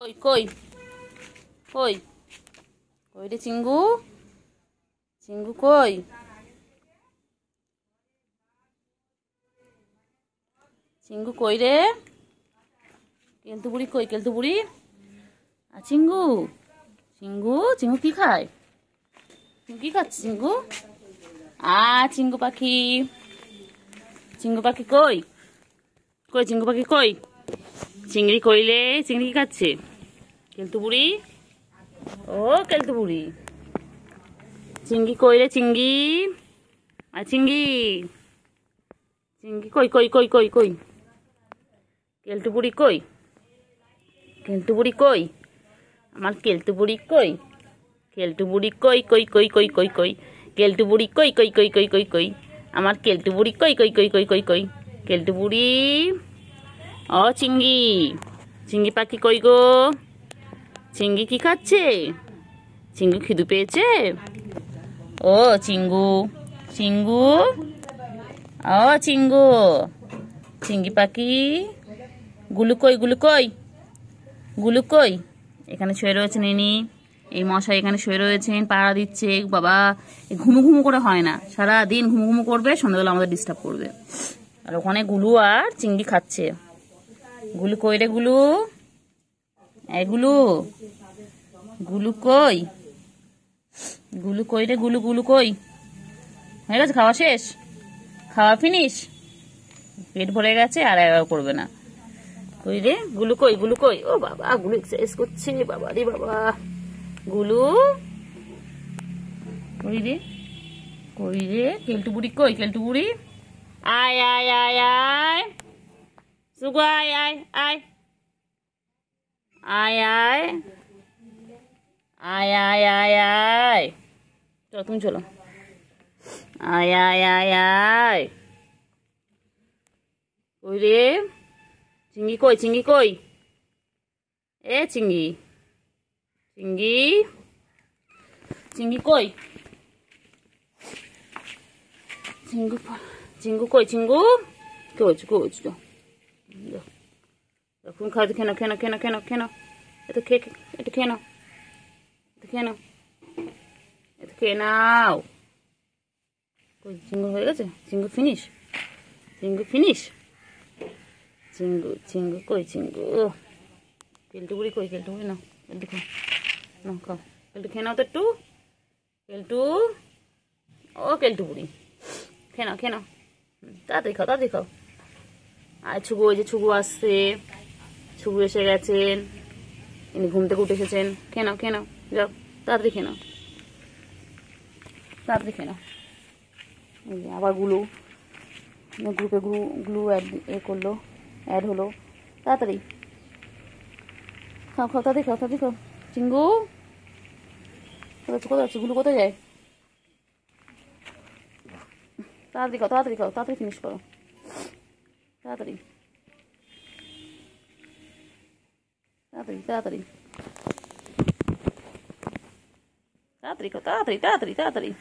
কই কই কই কই রে চিঙ্গু, চিঙ্গু কই? চিঙ্গু কই রে? কেলটু বুড়ি কই? কেলটু বুড়ি আর চিঙ্গু, চিঙ্গু চিঙ্গু কি খায়? কি খাচ্ছে চিঙ্গু? চিঙ্গু পাখি, চিঙ্গু পাখি কই? কই চিঙ্গু পাখি কই? চিংড়ি কইলে চিংড়ি কি খাচ্ছে? কেলটু বুড়ি, ও কেলটু বুড়ি, চিংড়ি কইলে চিংড়ি আর চিংড়ি, চিংড়ি কই কই কই কই কই? কেলটু বুড়ি কই? কেলটু বুড়ি কই? আমার কেলটু বুড়ি কই? কেলটু বুড়ি কই কই কই কই কই কই? কেলটু বুড়ি কই কই কই কই কই কই? আমার কেলটু বুড়ি কই কই কই কই কই কই? কেলটু বুড়ি, ও চিংড়ি, চিংড়ি পাখি কই গো? চিংড়ি কি খাচ্ছে? চিঙ্গু খিদু পেয়েছে? ও চিঙ্গু, চিঙ্গু, ও চিঙ্গু, চিংড়ি পাখি, গুলু কই? গুলু কই? গুলু কই? এখানে শুয়ে রয়েছেন ইনি, এই মশাই এখানে শুয়ে রয়েছেন, পাড়া দিচ্ছে। বাবা ঘুমু ঘুমু করে হয় না, সারাদিন ঘুমু ঘুমু করবে, সন্ধ্যাবেলা আমাদের ডিস্টার্ব করবে। আর ওখানে গুলু আর চিংড়ি খাচ্ছে। গুলু কই রে গুলু? গুলু, গুলু কই? গুলু কই রে? গুলু, গুলু কই? হয়ে গেছে খাওয়া শেষ? খাওয়া ফিনিশ? পেট ভরে গেছে আর করবে না। কই রে গুলু কই? গুলু কই? ও বাবা গুলু এক্সারসাইজ করছে, বাবা রে বাবা। গুলু কই রে? কই রে? কেলটু বুড়ি কই? কেলটু বুড়ি আয় আয় আয় আয়, সুগু আয় আয় আয় আয় আয় আয় আয় আয় আয়, চলো তুমি চলো। আয় আয় আয় আয়, কই রে? চিংড়ি কই? চিংড়ি কই? এ চিংড়ি, চিংড়ি, চিংড়ি কই? চিঙ্গু, চিঙ্গু কই? চিঙ্গু কই? কই? এখন খাও, খেয়ে নাও, খেয়ে নাও, খেয়ে নাও, খেয়ে নাও, খেয়ে নাও, এটা খেয়ে, এটা খেয়ে নাও, এটা খেয়ে নাও, এটা খেয়ে নাও। কই চিঙ্গু হয়ে গেছে? চিঙ্গু ফিনিশ? চিঙ্গু ফিনিশ? চিঙ্গু, চিঙ্গু কই? চিঙ্গু, কেলটু বুড়ি কই? কেলটু বুড়ি নাও, কেলটু খাও, নাও খাও, কেলটু খেয়ে নাও তো একটু। কেলটু, ও কেলটু বুড়ি খেয়ে নাও, খেয়ে নাও, তাড়াতাড়ি খাও, তাড়াতাড়ি খাও। আর ছুগু, ওই যে ছুগু আসছে, ছুগু এসে গেছেন, ইনি ঘুম থেকে উঠে এসেছেন। খেয়ে নাও, খেয়ে নাও, যাও তাড়াতাড়ি খেয়ে নাও, তাড়াতাড়ি খেয়ে নাও। আবার গুলু, গ্রুপে গ্লু অ্যাড করলো, অ্যাড হলো, তাড়াতাড়ি খাও, খাও তাড়াতাড়ি খাও, তাড়াতাড়ি খাও। চিঙ্গু কোথায় কোথায় যাচ্ছে? গুলু কোথায় যায়? তাড়াতাড়ি খাও, তাড়াতাড়ি খাও, তাড়াতাড়ি ফিনিশ করো, তাড়াতাড়ি তাড়াতাড়ি তাড়াতাড়ি তাড়াতাড়ি খাও, তাড়াতাড়ি তাড়াতাড়ি তাড়াতাড়ি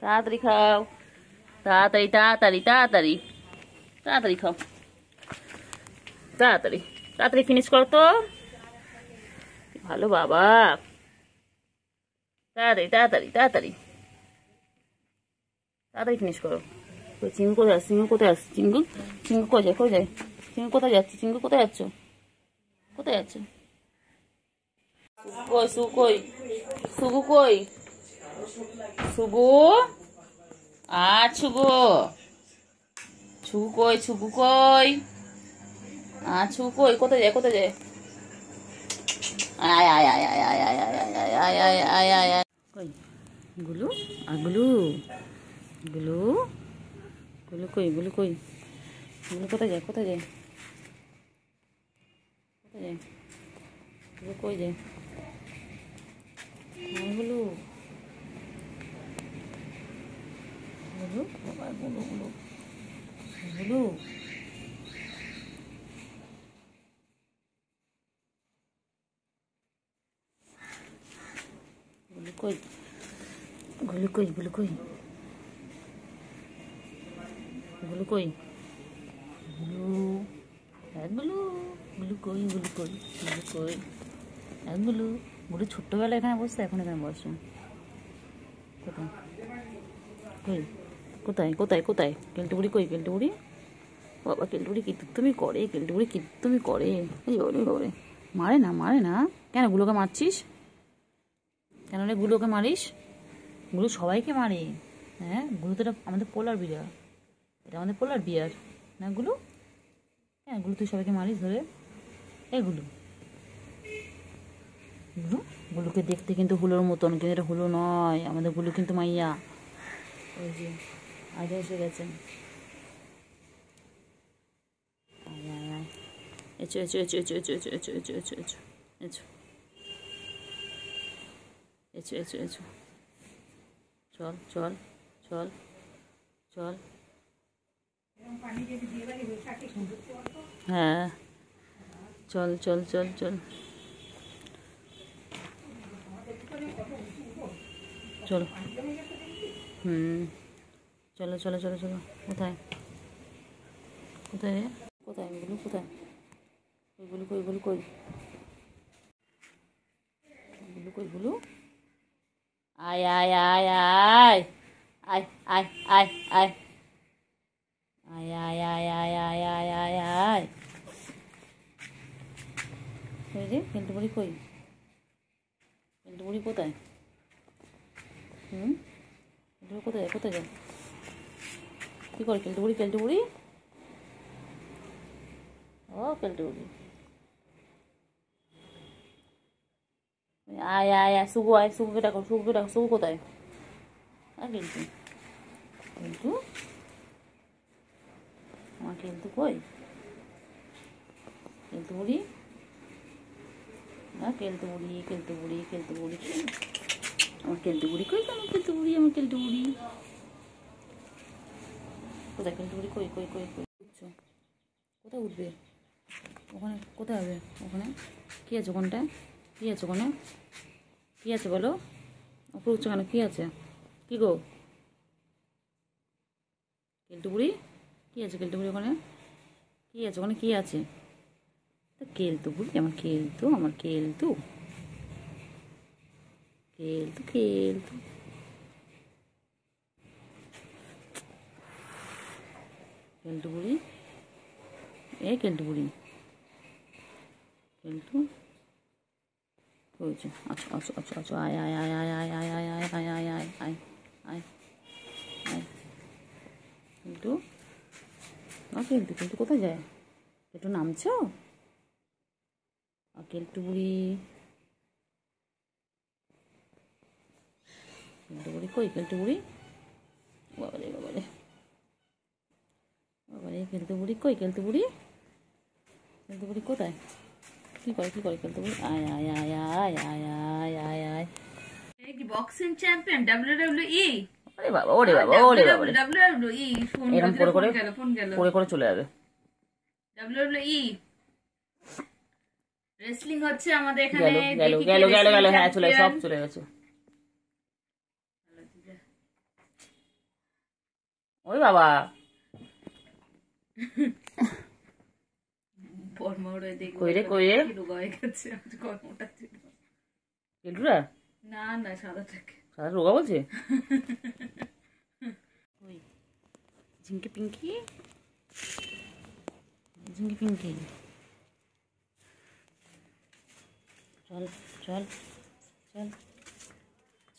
তাড়াতাড়ি খাও, তাড়াতাড়ি তাড়াতাড়ি তাড়াতাড়ি তাড়াতাড়ি খাও, তাড়াতাড়ি তাড়াতাড়ি ফিনিশ করো তো, ভালো বাবা। তাড়াতাড়ি তাড়াতাড়ি তাড়াতাড়ি তাড়াতাড়ি ফিনিশ করো। চিঙ্গু কোথায় আসছে? চিঙ্গু কোথায় আসছে? চিঙ্গু, চিঙ্গু কই যায়? কই যায়? চিঙ্গু কোথায় যাচ্ছে? চিঙ্গু কোথায় যাচ্ছ? কোথায় যাচ্ছে? কই সুগু কই? সুগু কই? সুগু, ছুগু, ছুগু কই? ছুগু কই? ছুগু কই? কোথায় যায়? কোথায় যায়? আয় আয় আয় আয় আয় আয় আয় আয় আয় আয় আয় আয়, কই গুলু? গুলু, গুলু, গুলু কই? গুলু কই? গুলু কোথায় যায়? কোথায় যায়? কোথায় যায়? গুলু কই যায়? গুলু, গুলু, বাবা গুলু, গুলু, গুলু, গুলু কই? গুলু কই? গুলু কই? গুলু কই? গুলু গুলু গুলু কই, গুলু কই, গুলু কই, গুলু। গুলু ছোট্টবেলা এখানে বসতো, এখন এখানে বসে। কোথায় কই, কোথায় কোথায় কোথায় কেলটুবুড়ি কই, কেলটুবুড়ি? বাবা কেলটুবুড়ি কি তুমি করে, কেলটুবুড়ি কি তুমি করে? এই বাবারে বাবারে, মারে না মারে না। কেন গুলোকে মারছিস? কেন রে গুলোকে মারিস? গুলো সবাইকে মারে। হ্যাঁ, গুলো তো এটা আমাদের পোলার বিয়ার, এটা আমাদের পোলার বিয়ার না গুলো? হ্যাঁ গুলো তুই সবাইকে মারিস ধরে? এই গুলো, গুলো, গুলোকে দেখতে কিন্তু হুলোর মতন, কিন্তু এটা হুলো নয়, আমাদের গুলো কিন্তু মাইয়া। ওই যে আগে এসে গেছেন। আয় আয় আয়, echo echo echo echo echo echo echo echo echo echo echo echo echo echo, চল চল চল চল। হ্যাঁ চল চল চল চল চলো। চলো চলো চলো চলো। কোথায় কোথায় কোথায় এগুলো, কোথায় ওইগুলো, কই ওইগুলো, কই ওইগুলো, কই ওইগুলো? আয় আয় আয় আয় আয় আয় আয় আয় আয় আয় আয় আয় আয় আয় আয় আয়। ওই রে কেলটুবুড়ি কই, কেলটুবুড়ি কোথায়? কেলটুবুড়ি কোথায়, কোথায় যায়? কী করে কেলটুবুড়ি, কেলটুবুড়ি? ও কেলটুবুড়ি, আয় আয় আয়, শুভু আয়, শুভুকে ডাকো, শুভুকে ডাকো। শুভু কোথায়? আর কেলটু, কেলটু, আমার কেলটু কই? কেলটুবুড়ি না, কেলটুবুড়ি, কেলটুবুড়ি, কেলটুবুড়ি, আমার কেলটুবুড়ি কই? আমার কেলটুবুড়ি, আমার কেলটুবুড়ি কোথায়? কেলটুবুড়ি কই, কই কই কই? উঠছো কোথায়? উঠবে ওখানে, কোথায় হবে ওখানে? কী আছে ওখানটায়? কী আছে ওখানে? কী আছে বলো? ওপরে উঠছো কেন? কী আছে? কী গো কেলটুবুড়ি? কী আছে কেলটুবুড়ি ওখানে? কী আছে ওখানে? কী আছে? তা কেলটুবুড়ি, আমার কেলটু, আমার কেলটু, কেলটু কেলটু। কেলটুবুড়ি, এ কেলটুবুড়ি, কেলটু হয়েছে। আচ্ছা আচ্ছা আচ্ছা আচ্ছা, আয় আয় আয় আয় আয় আয় আয় আয় আয় আয় আয় আয় আয় আয়। কেলটু, না কেলটু, কেলটু কোথায় যায়? কেলটু নামছো? কেলটুবুড়ি, কেলটুবুড়ি কই, কেলটুবুড়ি? বাবারে বাবারে বাবারে, কেলটুবুড়ি কই, কেলটুবুড়ি? কেলটুবুড়ি কোথায়? কী করে, কী করে কেলটুবুড়ি? আয় আয় আয় আয় আয় আয় আয় আয়। Boxing champion WWE। ওরে বাবা, ওরে বাবা, ওরে বাবা, WWE ফোন এরকম করে করে ফোন গেল করে করে চলে যাবে। WWE রেসলিং হচ্ছে আমাদের এখানে। গেল গেল গেল গেল গেল, হ্যাঁ চলে, সব চলে গেছে। ওই বাবা, কই রে কই রে? কেলটুরা না না, সাদাটাকে সাদা রোগা বলছে। কই ঝিঙ্কি পিঙ্কি, ঝিঙ্কি পিঙ্কি, চল চল চল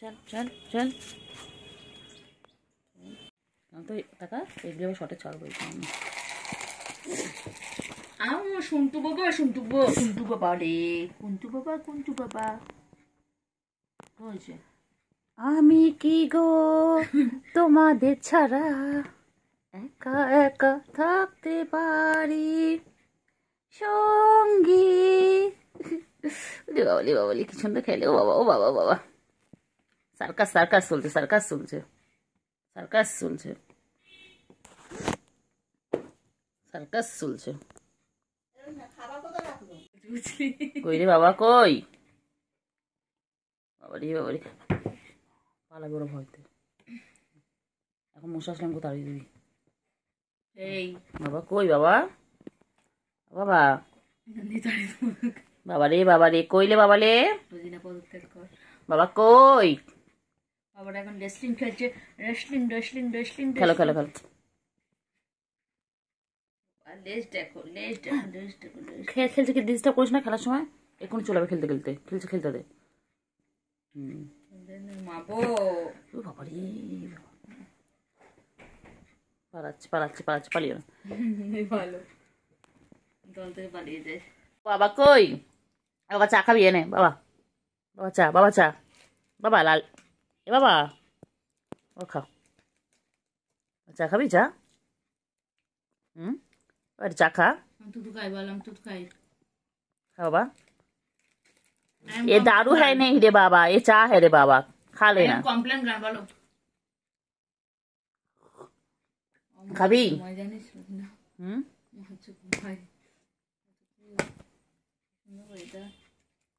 চল চল চল। তো টাকা এগুলো শর্টে ছাড়বো। সন্টু বাবা, সন্টু বাবা রে, কুন্টু বাবা, কুন্টু বাবা হয়েছে। আমি কি গো তোমাদের ছাড়া একা একা থাকতে পারি সঙ্গী। বাবালি বাবালি, কি সুন্দর খেলে। ও বাবা, ও বাবা বাবা, সার্কাস সার্কাস চলছে, সার্কাস চলছে, সার্কাস চলছে, সার্কাস চলছে। কই রে বাবা, কই? বাবারি বাবারি, পালাবে ওরা ভয়তে। এখন মশা আসলাম, কোথায় দিবি? এই বাবা কই বাবা? বাবা বাবা রে কইলে বাবা রে? রোজিনা পদত্যাগ কর। বাবা কই? বাবাটা এখন রেসলিং খেলছে। রেসলিং রেসলিং রেসলিং খেলো খেলো খেলো। লেজ দেখো লেজ দেখো লেজ দেখো লেজ। খেলছে কি ডিস্টার্ব করিস না খেলার সময়। এখন চলে যাবে খেলতে খেলতে। খেলতে দে। মাবো ও বাবা রে পালাচ্ছে পালিও না। ভালো দল থেকে পালিয়ে যায়। বাবা কই? বাবা চা খাবি এনে বাবা? বাবা চা বাবা লাল এ বাবা ও খাও চা খাবি চা? চা খা। তুই খাই বললাম তুই খাই। खा बाबा ये दारू है नहीं रे बाबा ये चाह है रे बाबा खा लेना। कॉम्प्लेन कर बोलो खाबी? জানিস না ভাই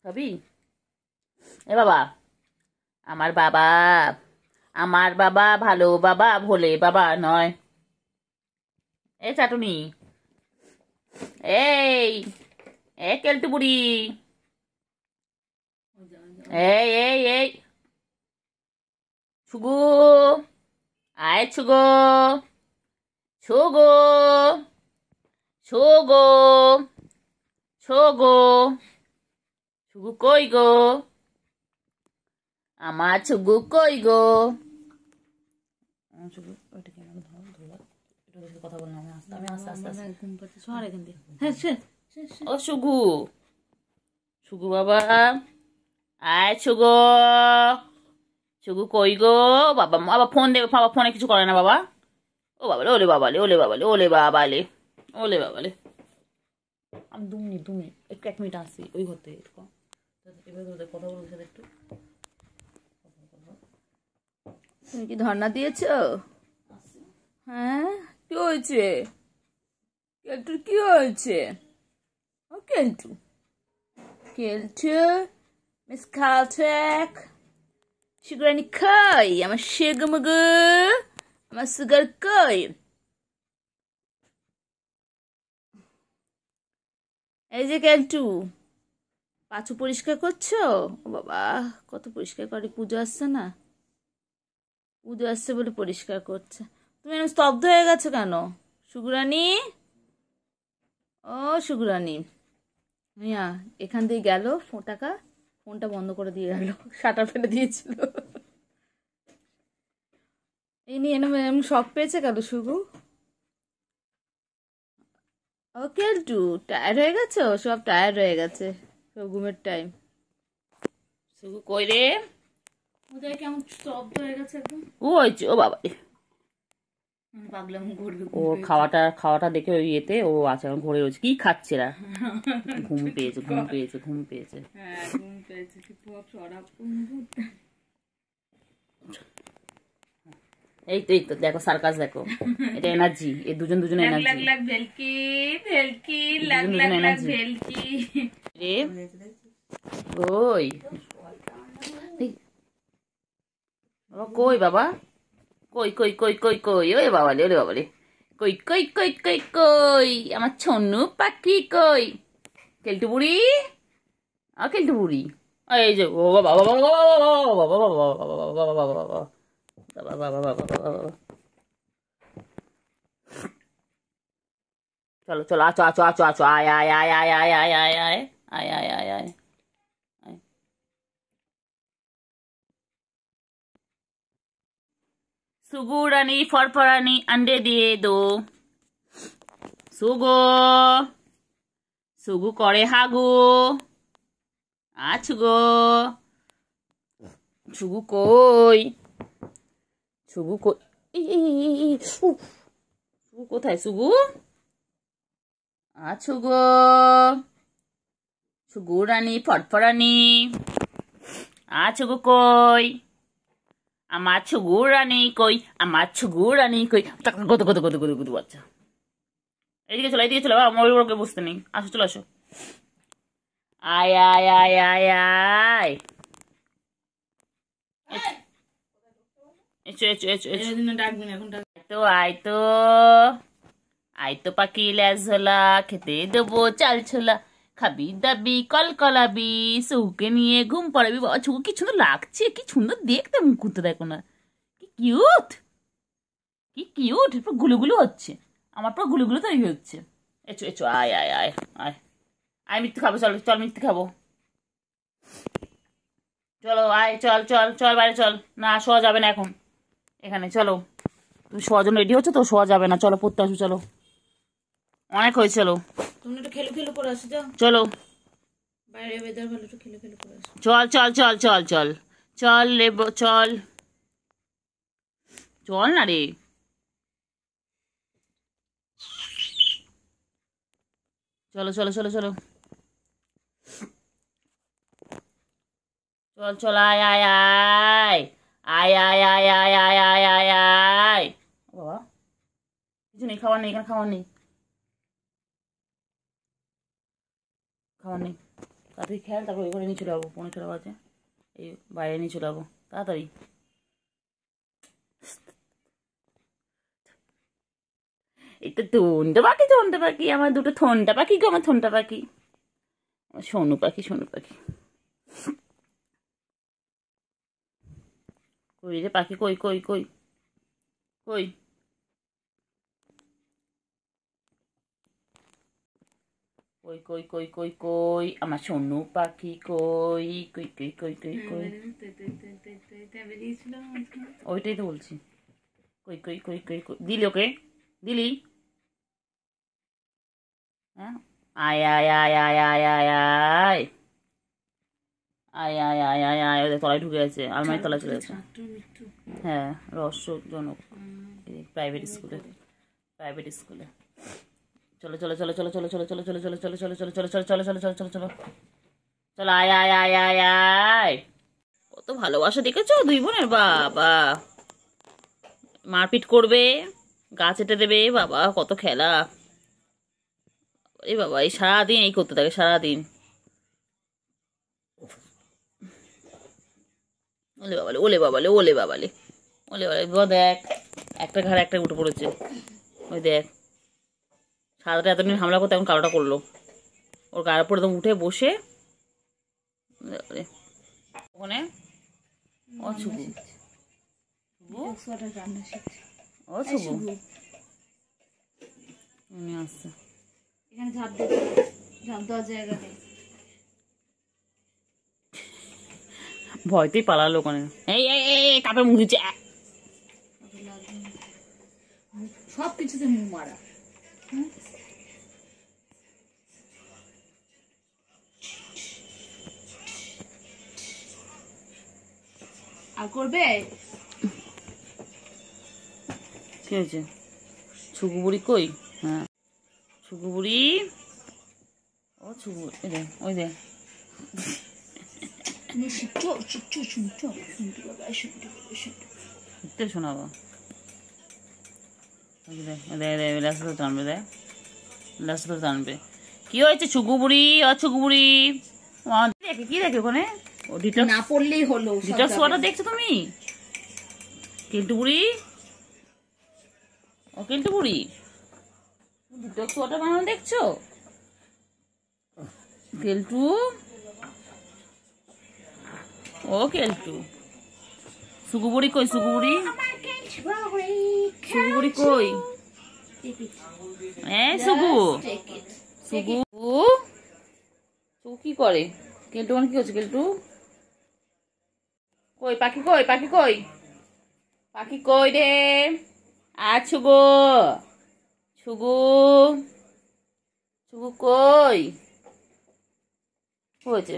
খাবি? এ বাবা আমার বাবা ভালো বাবা ভোলে বাবা নয়। এ চাটুনি এই এ কেলটু বুড়ি এই ছুগু আয় ছুগো ছুগো ছুগো ছুগো ছুগু কই গো? আমার ছুগু কই গো? কথা বললাম আমি আস্তে ও ছুগু বাবা আয় ছুগু কই গো? বাবা ফোন দেবে বাবা ফোনে কিছু করে না বাবা। ও বাবালে ওলে বাবালে আমি 2 মিনিট একটু 1 মিনিট আসি ওই ঘরতে কথা বলবো সাথে একটু। তুমি কি ধর্ণা দিয়েছ? হ্যাঁ কি হয়েছে? কেলটু কি হয়েছে? কেলটু মিস কালটেক সুগারানি কই? আমার সেগমগু আমার সুগার কই? এই যে কেলটু পাঁচু পরিষ্কার করছো? ও বাবা কত পরিষ্কার করে। পুজো আসছে না? পুজো আসছে বলে পরিষ্কার করছে। তুমি এরকম স্তব্ধ হয়ে গেছো কেন সুগুরানি? ও সুগুরানি মিয়া এখান দিয়ে গেল ফোনটা বন্ধ করে দিয়ে গেল শাটার ফেলে দিয়েছিল। এই নিয়ে এরকম শখ পেয়েছে কেন সুগু? ও কেলটু টায়ার্ড হয়ে গেছো? সব টায়ার্ড হয়ে গেছে সব ঘুমের টাইম। সুগু কই রে? ওদের কেমন স্তব্ধ হয়ে গেছে একদম। ও হয়েছে ও বাবা পাগলাম করবে। ও খাওয়াটা দেখে ওই ইয়েতে ও আছে এখন ঘুরে রয়েছে। কি খাচ্ছে রা? ঘুম পেয়েছে হ্যাঁ ঘুম পেয়েছে এই তো দেখো সার্কাস দেখো এটা এনার্জি এই দুজন এনার্জি লাগ ভেলকি লাগ ভেলকি রে ওই বাবা কই বাবা কই ওরে বাবালে কই আমার ছন্নু পাখি কই? কেলটু বুড়ি এই যে ও বাবা চলো আচো আয় सुगु रानी फरफरानी अंडे दिए दो। सुगु करे हागु आछुगो सुगु कोई কোথায় সুগু? আছুগো সুগু রানী ফরফরানি আছুগো কই? আমার ছুগুরানি কই? কত বাচ্চা এদিকে চলো বাবা ময়ূরকে বুঝতে নেই। চলে আসো আয় এসো আয় তো আয় তো পাখি ল্যাজ ঝোলা, খেতে দেবো চাল ছোলা, খাবি দাবি কল কলাবি, চৌকে নিয়ে ঘুম পড়াবি। বাবা চুকু কি সুন্দর লাগছে, কি সুন্দর দেখতে, মুখ করতে দেখো না, কি কিউট, কি কিউট। এরপর গুলুগুলু হচ্ছে, আমার পর গুলুগুলু তৈরি হচ্ছে। এচো এচো, আয় আয় আয় আয় আয়, মিথ্যে খাবো, চল চল মিথ্যে খাবো, চলো আয়, চল চল চল বাইরে চল। না শোয়া যাবে না এখন এখানে, চলো। তুমি শোয়ার জন্য রেডি হচ্ছে তো, শোয়া যাবে না, চলো পড়তে আসো, চলো অনেক হয়েছে, চলো। তুমি একটু খেলু খেলু করে আসো, যাও চলো বাইরে ওয়েদার ভালো, একটু খেলু খেলু করে আসো। চল চল চল চল চল চল রে চল, চল না রে, চলো চলো চলো চলো, চল চল, আয় আয় আয় আয় আয় আয় আয় আয় আয় আয় আয়। বাবা কিছু নেই, খাবার নেই এখানে, খাবার নেই, খাবার নেই। তাড়াতাড়ি খেয়াল, তারপর ওই ঘরে নিয়ে চলে যাবো, 5:45 বাজে, এই বাইরে নিয়ে চলে যাবো তাড়াতাড়ি। এই তো থন্টা পাখি, থন্টা পাখি, আমার দুটো থন্টা পাখি গো, আমার থন্টা পাখি, আমার সোনু পাখি, সোনু পাখি। কই রে পাখি, কই কই কই কই, কই কই কই কই কই, আমার সোনু পাখি কই, কই কই কই কই কই, ওইটাই তো বলছি, কই কই কই কই কই, দিলি ওকে, দিলি, হ্যাঁ, আয় আয় আয় আয় আয় আয় আয় আয় আয় আয় আয় আয়, ওদের তলায় ঢুকে গেছে, আলমারির তলায় চলে গেছে। হ্যাঁ, রহস্যজনক, প্রাইভেট স্কুলে, প্রাইভেট স্কুলে। চলো চলো চলো চলো চলো চলো চলো চলো চলো চলো চলো চলো চলো চলো চলো চলো চলো চলো চলো, আয় আয় আয় আয় আয়। কত ভালোবাসা দেখেছো দুই বোনের, বাবা মারপিট করবে, গাছ এঁটে দেবে, বাবা কত খেলা, এই বাবা এই সারাদিন এই করতে থাকে, সারাদিন। ওলে বাবালে, ওলে বাবালে, ওলে বাবালে, ওলে বাবালে, দেখ একটা ঘাড়ে একটা উঠে পড়েছে, ওই দেখ, সাদাটা এতদিন হামলা করতে এখন কালোটা করলো, ওর গায়ের উপর একদম উঠে বসে ওখানে। ও ছুবু, ও ছুবু আসছে, এখানে ঝাঁপ দেওয়ার জায়গা নেই, ভয়তেই পালালো ওখানে। এই এই কাপড় মুখ দিচ্ছে, সব কিছুতে মুখ মারা। আর করবে কি হয়েছে, ছুকু বুড়ি কই, হ্যাঁ ছুকু বুড়ি, ও ছুকু, ওই দেখ ওই দেখ, শোনাবো, টানবে, দেখ লাস্ট টানবে। কি হয়েছে ছুকু বুড়ি, ও ছুকু বুড়ি, দেখে কি দেখে ওখানে, ও ডিটক্স না পড়লেই হলো, ডিটক্স ওয়াটার দেখছো তুমি, কেলটু বুড়ি, ও কেলটু বুড়ি ডিটক্স ওয়াটার বানানো দেখছো, কেলটু, ও কেলটু, সুগু বুড়ি কই, সুগু বুড়ি, সুগু বুড়ি কই, সুগু, সুগু, সুগু কি করে, কেলটু মানে কি হচ্ছে, কেলটু কই, পাখি কই, পাখি কই, পাখি কই রে, আর ছুগু, ছুগু, ছুগু কই, হয়েছে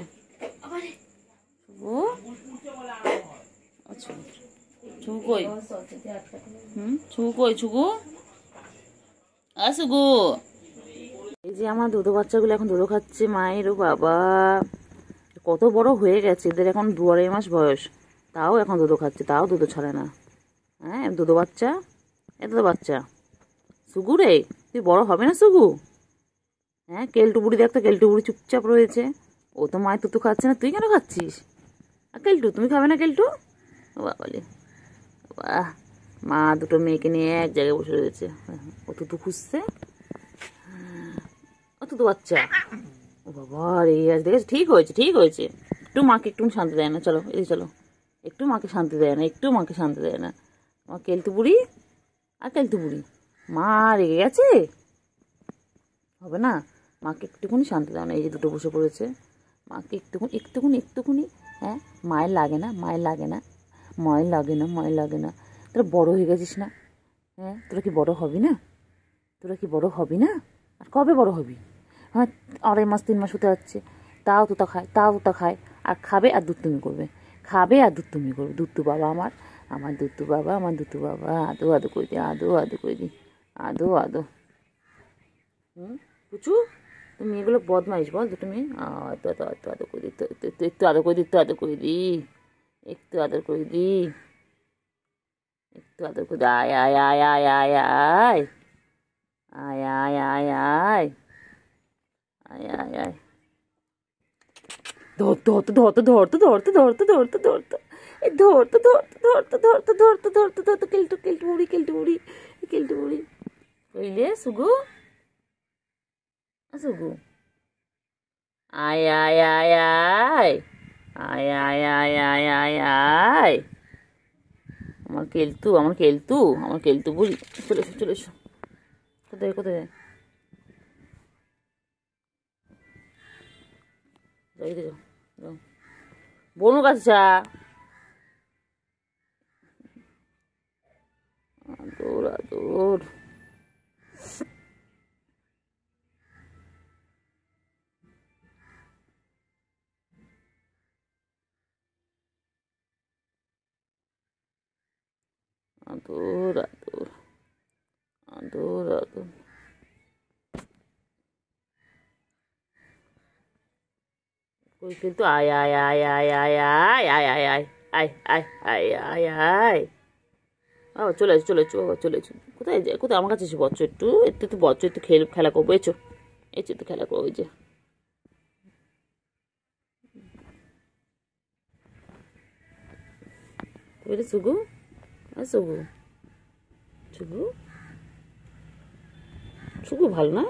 ছুগু, ছুগু কই, ছুগু কই, ছুগু, ছুগু। এই যে আমার দুধো বাচ্চাগুলো এখন দুধো খাচ্ছে মায়ের, ও বাবা কত বড় হয়ে গেছে, এদের এখন 2-2.5 মাস বয়স, তাও এখন দুধো খাচ্ছে, তাও দুধো ছাড়ে না। হ্যাঁ দুধো বাচ্চা, এত তো বাচ্চা, সুগু রে তুই বড় হবে না সুগু, হ্যাঁ কেলটু বুড়ি দেখতো, কেলটু বুড়ি চুপচাপ রয়েছে, ও তো মায়ের তুতু খাচ্ছে না, তুই কেন খাচ্ছিস, আর কেলটু তুমি খাবে না, কেলটু, ও বাবালে, বাহ মা দুটো মেয়েকে নিয়ে এক জায়গায় বসে রয়েছে, ও তুতু খুঁজছে। শুধু বাচ্চা। ও বাবা রে, আজ দেখেছো, ঠিক হয়েছে ঠিক হয়েছে। একটু মাকে একটু শান্তি দেয় না, চলো এদিকে চলো। একটু মাকে শান্তি দেয় না, একটু মাকে শান্তি দেয় না। আমার কেলটু বুড়ি আর কেলটু বুড়ি, মা রেগে গেছে, হবে না। মাকে একটুখানি শান্তি দাও না। এই যে দুটো বসে পড়েছে, মাকে একটুখানি একটুখানি একটুখানি। হ্যাঁ, মায়ের লাগে না, মায়ের লাগে না, মায়ের লাগে না, মায়ের লাগে না। তোরা বড় হয়ে গেছিস না? হ্যাঁ, তোরা কি বড় হবি না? তোরা কি বড় হবি না? আর কবে বড় হবি? হ্যাঁ, 2.5 মাস 3 মাস হতে যাচ্ছে, তাও তোতা খায়, তাও তোতা খায়। আর খাবে আর দুধ তুমি করবে, খাবে আর দুধ তুমি করবে। দুধটু বাবা আমার, আমার দুধটু বাবা, আমার দুধটু বাবা। আদো আদো করে দিই, আদো আদো করে দিই, আদো আদো। পুচু, তুমি এগুলো বদমাইশ বল দুটো মেয়ে। একটু এত এত আদর করে দিই, একটু আদর করে দিই, একটু আদর করে দিই, একটু আদর করে দিই, একটু আদর করে দিই। আয় আয় আয় আয় আয় আয় আয় আয় আয় আয় আয় আয় আয়। ধরতে ধরতে ধরতে ধরতে ধরতে ধরতে ধরতে এই ধরতে ধরতে ধরতে ধরতে ধরতে ধরতে ধরতে কেলটু কেলটু বুড়ি, কেলটু বুড়ি, কেলটু বুড়ি কইলে সুগু, সুগু আয় আয় আয় আয় আয় আয় আয় আয় আয় আয়। আমার কেলটু, আমার কেলটু, আমার কেলটু বুড়ি, চলে এসো চলে এসো। কোথায় কোথায় যায়? যাই যাও যাও, বনু কাছে যা। আদর আদর। আদর আদর আদর আদর। কই কিন্তু আয় আয় আয় আয় আয় আয় আয় আয় আয় আয় আয় আয় আয় আয়। বাবা চলে এসো চলে এসো, বাবা চলে এসো। কোথায় যায়, কোথায়? আমার কাছে এসে বচ্চ, একটু একটু একটু বচ্চ, একটু খেলা করবো। এসো এসো, একটু খেলা করবো। ওই যে বুঝলি সুগু, সুগু সুগু সুগু ভালো না?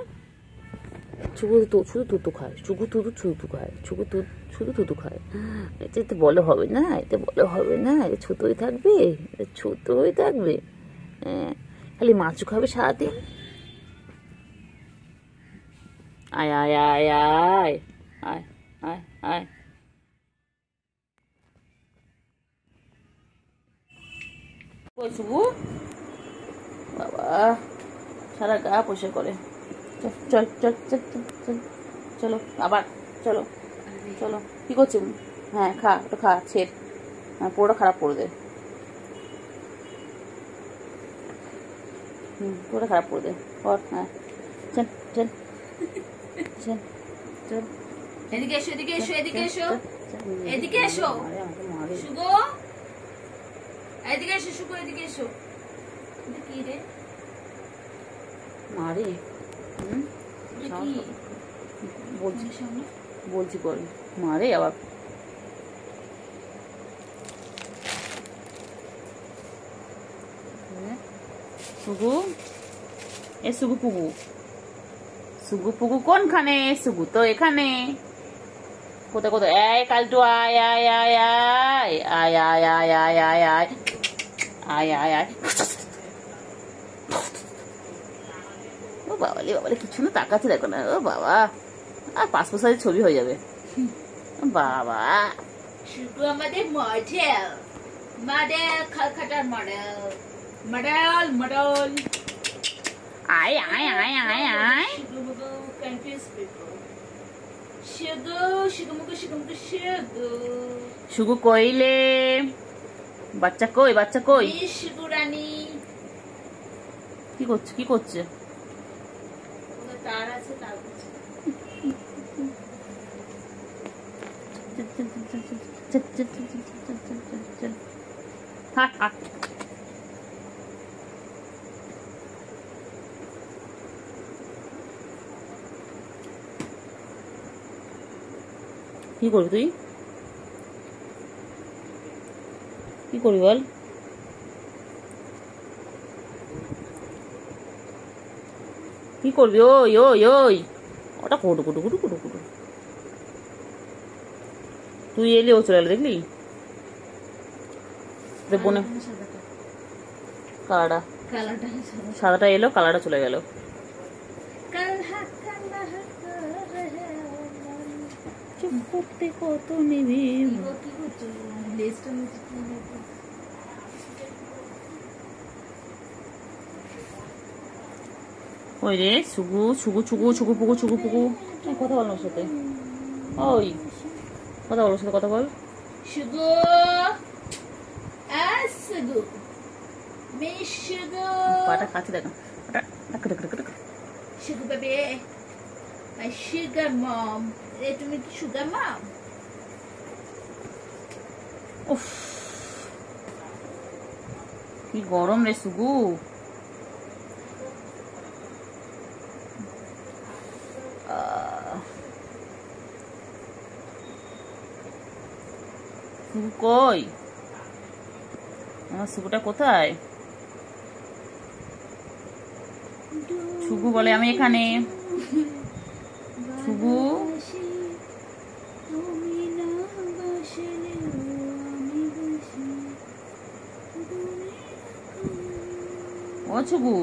শুধু তো শুধু তুতু খায়, শুধু তুতু ছুতু খায়, শুধু শুধু তুতু খায়। এটা তো বলে হবে না, এটা বলে হবে না, এটা ছোটই থাকবে, এটা ছোটই থাকবে। হ্যাঁ, খালি মাছু খাবে সারাদিন। আয় আয় আয় আয় আয় আয় আয়। কই শুভু বাবা, সারা গা পয়সা করে। চল চল চল চল চল চল, চলো আবার চলো চলো। কি করছো? হ্যাঁ খা, একটু খা, ছেড়, হ্যাঁ পুরোটা খারাপ করে দে। পুরোটা খারাপ করে দে, কর। হ্যাঁ চল চল চল চল। এদিকে এসো, এদিকে এসো, এদিকে এসো, এদিকে এসো শুগো, এদিকে এসো শুগো, এদিকে এসো। কি রে মারে? বলছি বলছি করে মারে আবার। সুগু, এ সুগু পুগু, সুগু পুগু কোনখানে? সুগু তো এখানে। কোথায় কোথায়? এই কালটু আয় আয় আয় আয় আয় আয় আয় আয় আয় আয় আয় আয় আয়। ও বাবালে বাবালে, কিছু না, তাকাচ্ছে দেখো না। ও বাবা, আর 5 সাইজের ছবি হয়ে যাবে। বাবা শুগো আমাদের মডেল, মডেল খালখাটার মডেল, মডেল মডেল। আয় আয় আয় আয় আয়। শুগো কনফিউজ পিপল। শুগো শুগো মুগো শুগো মুগো শুগো। শুগু কইলে বাচ্চা কই, বাচ্চা কই? শুগো রানী কি করছে, কি করছে? তার আছে, তার কাছে। হাট হাট। কি করবি তুই? কি করবি বল? কি করবি? ওই ওই ওই ওটা কুটু কুটু কুটু কুটু কুটু। তুই এলি ও চলে এলো, দেখলি বোনে কালারটা সাদাটা এলো, কালারটা চলে গেল। কত নেবে ওই রে ছুগু ছুগু ছুগু ছুগু পুকু ছুগু পুকু। কথা বল ওর সাথে, ওই কথা বল ওর সাথে, কথা বল। শুগু শুগু মিস শুগু পাটা কাছে দেখা, পাটা টাক টাক টাক টাক। শুগু বেবি মাই সুগার মম। এ তুমি কি সুগার মম? উফ কি গরম রে সুগু। সুগু কই? আমার সুগুটা কোথায়? সুগু বলে আমি এখানে। সুগু ও সুগু,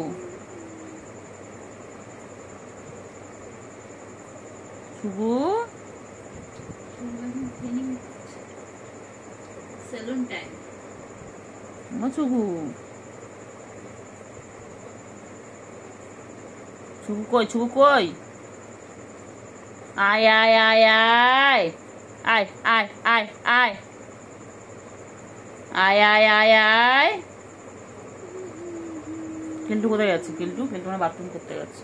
সুগু সেলুন টাইম। ও সুগু, সুগু কই? সুগু কই? আয় আয় আয় আয় আয় আয় আয় আয় আয় আয় আয় আয়। কেলটু কোথায় গেছে? কেলটু কেলটু মানে বাথরুম করতে গেছে।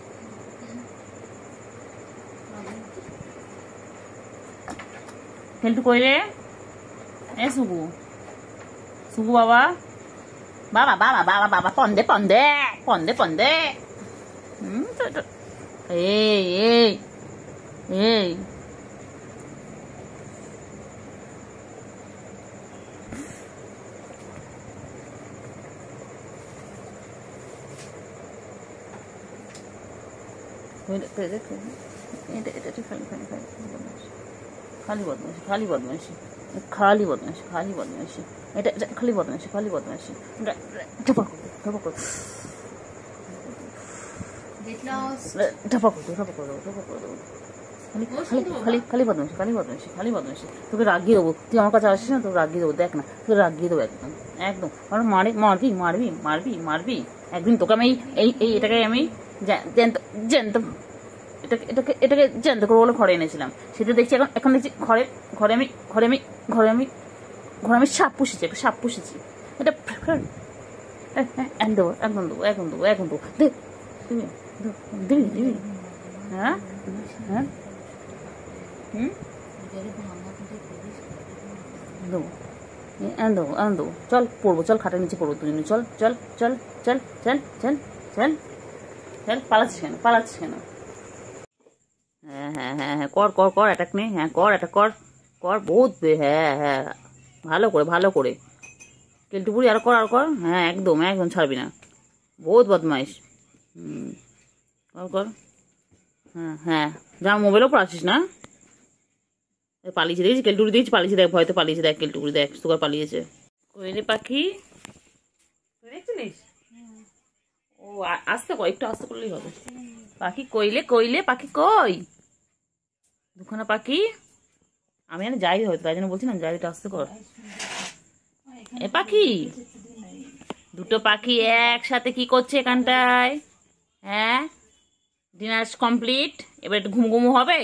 কেলটু কই রে? এ সুগু, সুগু বাবা, বাবা বাবা বাবা বাবা পন্দে পন্দে পন্দে পন্দে। এই এই এই খালি বদমাইশি, খালি বদমাইশি, খালি বদমাইশি, খালি বদমাইশি, এটা খালি বদমাইশি, খালি বদমাইশি। ঢাপা করতো, ঢাপা করতো, ঢাপা করতো, ঢাপা করে দেবো, ঢাপা করে দেবো। খালি খালি বদমাইশি, খালি বদমাইশি, খালি বদমাইশি। তোকে রাগিয়ে দেবো, তুই আমার কাছে আসিস না, তোকে রাগিয়ে দেবো। দেখ না, তোকে রাগিয়ে দেবো একদম একদম। আমার মারবি মারবি মারবি মারবি একদিন তোকে আমি এই এটাকে আমি জ্যান্ত জ্যান্ত এটাকে এটাকে এটাকে জ্যান্ত করবো বলে ঘরে এনেছিলাম। সেটা দেখছি এখন, এখন দেখছি ঘরে ঘরে আমি ঘরে আমি ঘরে আমি ঘরে আমি সাপ পুষেছি, একটা সাপ পুষেছি। এটা দেবো, একদম দেবো, একদম দেবো, একদম দেবো। দিবি দিবি দিবি? হ্যাঁ হ্যাঁ হুম দেবো, দেবো দেবো। চল পড়বো, চল খাটের নিচে পড়বো দুজনে। চল চল চল চল চল চল চল চল। পালাচ্ছিস কেন? পালাচ্ছিস কেন? হ্যাঁ হ্যাঁ হ্যাঁ হ্যাঁ কর কর কর, অ্যাটাক নে। হ্যাঁ কর, অ্যাটাক কর কর, বহুত। হ্যাঁ হ্যাঁ ভালো করে ভালো করে। কেলটুপুরি আর কর আর কর। হ্যাঁ একদম একদম ছাড়বি না, বহুত বদমাইশ। কর কর। হ্যাঁ হ্যাঁ যা মোবাইলের ওপর আসিস না। পালিয়েছে দেখেছি, কেলটুরি দেখেছি পালিয়েছে, দেখ ভয়তে পালিয়েছে, দেখ কেলটুরি দেখ সুগার পালিয়েছে। কোয়েলে পাখি দেখছিলিস? ও আসতে কর, একটু আসতে করলেই হবে। পাখি কইলে কইলে পাখি কই? দুখানা পাখি। আমি জানি যাই হয়তো, তাই জন্য বলছি না যাই, আসতে কর। এ পাখি, দুটো পাখি একসাথে কি করছে এখানটায়? হ্যাঁ ডিনার কমপ্লিট, এবার একটু ঘুম ঘুমু হবে।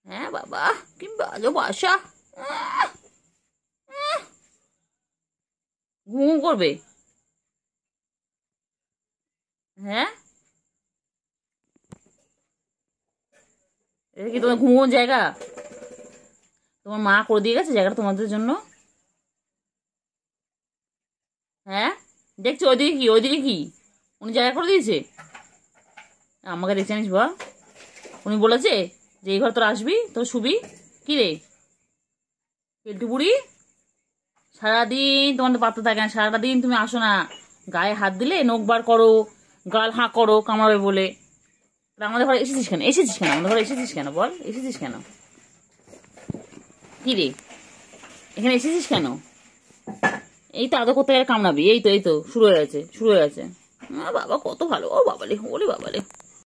হ্যাঁ বাবা কি বাজে বাসা, ঘুম করবে। হ্যাঁ এটা কি তোমার ঘুমোর জায়গা? তোমার মা করে দিয়ে গেছে জায়গাটা তোমাদের জন্য। হ্যাঁ দেখছি ওইদিকে কি, ওইদিকে কি উনি জায়গা করে দিয়েছে? আমাকে দেখে জানিস বা, উনি বলেছে যে এই ঘর তোর আসবি, তোর শুবি। কি রে কেলটু বুড়ি, সারাদিন তোমার তো পাত্তা থাকে না, সারাটা দিন তুমি আসো না, গায়ে হাত দিলে নখ বার করো, গাল হাঁ করো কামড়াবে বলে। আমাদের ঘরে এসেছিস কেন? এসেছিস কেন আমাদের ঘরে? এসেছিস কেন বল? এসেছিস কেন? কি রে, এখানে এসেছিস কেন? এই তো আদর করতে গেলে কামড়াবি। এই তো শুরু হয়ে গেছে। বাবা কত ভালো। ও বাবালে, ওরে বাবালে।